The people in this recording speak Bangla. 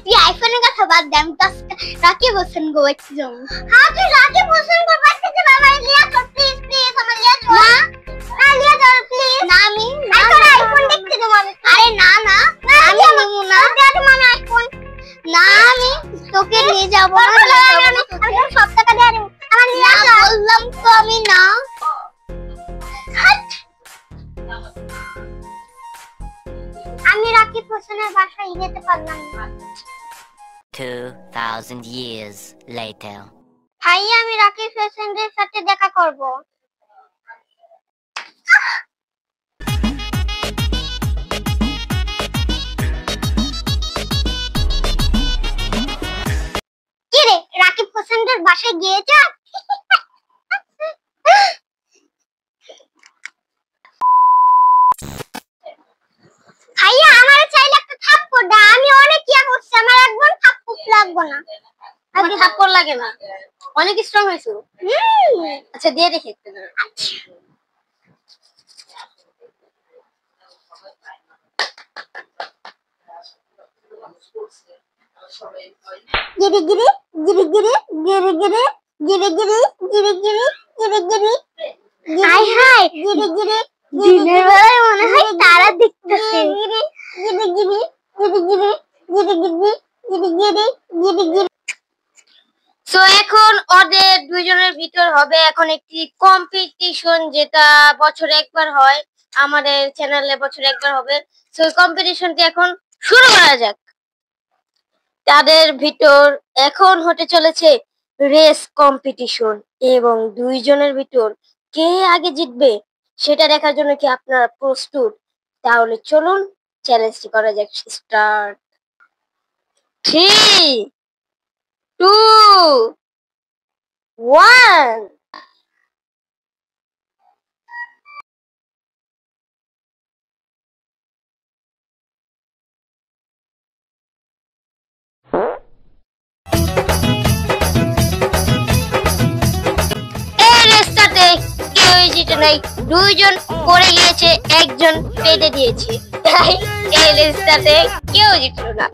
তুই আইফোনের কথা বাদ দে, আমি তো রাকিব হোসেন গো একটু যাবো। হ্যাঁ তুই রাকিব হোসেন গো বাচ্চা যাবে, আমার লিয়া চল প্লিজ প্লিজ, আমার লিয়া চল। না না লিয়া চল প্লিজ। না আমি না তোর আইফোন দেখতে দেব আমি। আরে না না আমি নেব না, দে তো মানে আইফোন। না আমি তোকে নিয়ে যাব না, আমি সব টাকা দিয়ে আনি, আমার লিয়া চল। বললাম তো আমি না। আমি রাকিব হোসেনের বাসায় যেতে পারলাম না। 2000 years later. ভাইয়া আমি রাকিব হোসেনের সাথে দেখা করব। কি রে রাকিব হোসেনের বাসায় গিয়েছ? ভাইয়া আমার চাইলে একটা থাপ্পড় দাও, আমি অনেক ইয়া করছি, আমার একদম থাপ্পড় লাগবে না। আমার থাপ্পড় লাগে না, অনেক স্ট্রং হইছো। আচ্ছা দিয়ে দেখি একটু। গিরি গিরি গিরি গিরি গিরি গিরি গিরি গিরি গিরি গিরি গিরি গিরি। হাই হাই গিরি গিরি, দিনের বেলায় মনে হয় তারা দেখতেছে। গিরি গিরি গিরি গিরি গিরি গিরি গিরি গিরি গিরি গিরি গিরি। সো এখন ওদের দুইজনের ভিতর হবে এখন একটি কম্পিটিশন, যেটা বছরে একবার হয়, আমাদের চ্যানেলে বছরে একবার হবে। সো কম্পিটিশনটি এখন শুরু করা যাক। তাদের ভিতর এখন হতে চলেছে রেস কম্পিটিশন, এবং দুইজনের ভিতর কে আগে জিতবে সেটা দেখার জন্য কি আপনারা প্রস্তুত? তাহলে চলুন চ্যালেঞ্জটি করা যাক। স্টার্ট। 3 2 1। এই রেসটাতে কেউই জিতে নাই, দুইজন পড়ে গিয়েছে, একজন পেটে দিয়েছে, তাই এই রেসটাতে কেউ জিতলো না।